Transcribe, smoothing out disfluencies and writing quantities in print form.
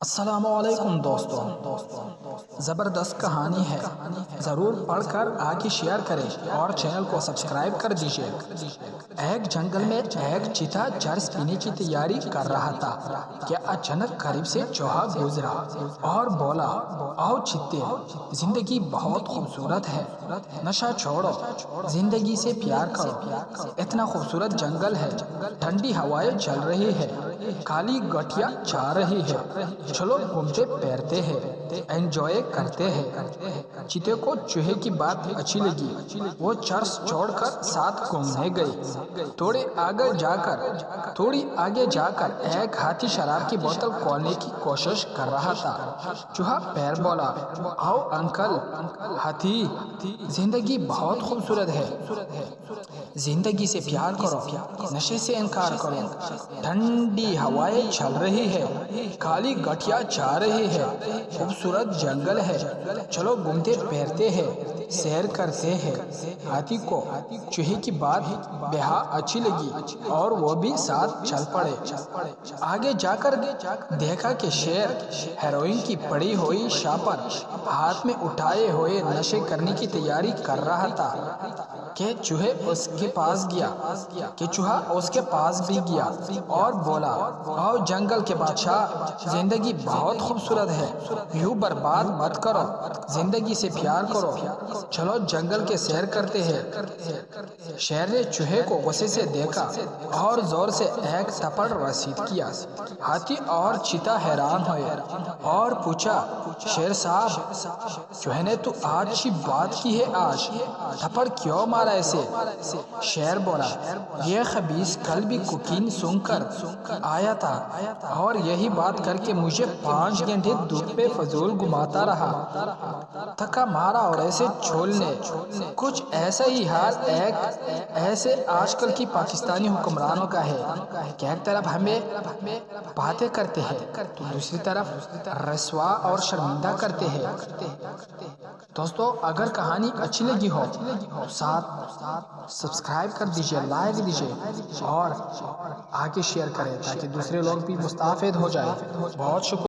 السلام علیکم دوستوں، زبردست کہانی ہے، ضرور پڑھ کر آگے شیئر کریں اور چینل کو سبسکرائب کر دیجئے۔ ایک جنگل میں ایک چیتا چرس پینے کی تیاری کر رہا تھا کہ اچانک قریب سے چوہا گزرا اور بولا، آؤ چیتے، زندگی بہت خوبصورت ہے، نشہ چھوڑو، زندگی سے پیار کرو، اتنا خوبصورت جنگل ہے، ٹھنڈی ہوائیں چل رہی ہے، کالی گٹھیا چا رہی ہے، چلو گھومتے پھرتے ہیں، انجوائے کرتے ہیں۔ چیتے کو چوہے کی بات اچھی لگی، وہ چرس چھوڑ کر ساتھ گھومنے گئے۔ تھوڑی آگے جا کر ایک ہاتھی شراب کی بوتل کھولنے کی کوشش کر رہا تھا۔ چوہا پھر بولا، آؤ انکل ہاتھی، زندگی بہت خوبصورت ہے، زندگی سے پیار کرو، نشے سے انکار کرو، ٹھنڈی ہوائیں چل رہی ہے، کالی گٹھیا چا رہی ہے، خوبصورت جنگل ہے، چلو گھومتے پھرتے ہیں، سیر کرتے ہیں۔ ہاتھی کو چوہے کی بات بہت اچھی لگی اور وہ بھی ساتھ چل پڑے۔ آگے جا کر دیکھا کہ شیر ہیروئن کی پڑی ہوئی شاپر ہاتھ میں اٹھائے ہوئے نشے کرنے کی تیاری کر رہا تھا کہ چوہا اس کے پاس بھی گیا اور بولا، آؤ جنگل کے بادشاہ، زندگی بہت خوبصورت ہے، یوں برباد مت کرو، زندگی سے پیار کرو، چلو جنگل کے سیر کرتے ہیں۔ شیر نے چوہے کو غصے سے دیکھا اور زور سے ایک تھپڑ رسید کیا۔ ہاتھی اور چیتا حیران ہوئے اور پوچھا، شیر صاحب، چوہے نے تو آج بات کی ہے، آج تھپڑ کیوں مارا اسے؟ شیر بولا، یہ خبیث کل بھی کوکین سونگھ کر آیا تھا اور یہی بات کر کے مجھے 5 گھنٹے دھوپ پہ فضول گھماتا رہا، تھکا مارا اور ایسے چھولنے۔ کچھ ایسا ہی حال ایسے آج کل کی پاکستانی حکمرانوں کا ہے کہ ایک طرف ہمیں باتیں کرتے ہیں تو دوسری طرف رسوا اور شرمندہ کرتے ہیں۔ دوستو، اگر کہانی اچھی لگی ہو ساتھ سبسکرائب کر دیجئے، لائک دیجئے اور آگے شیئر کریں تاکہ دوسرے لوگ بھی مستفید ہو جائیں۔ بہت شکریہ۔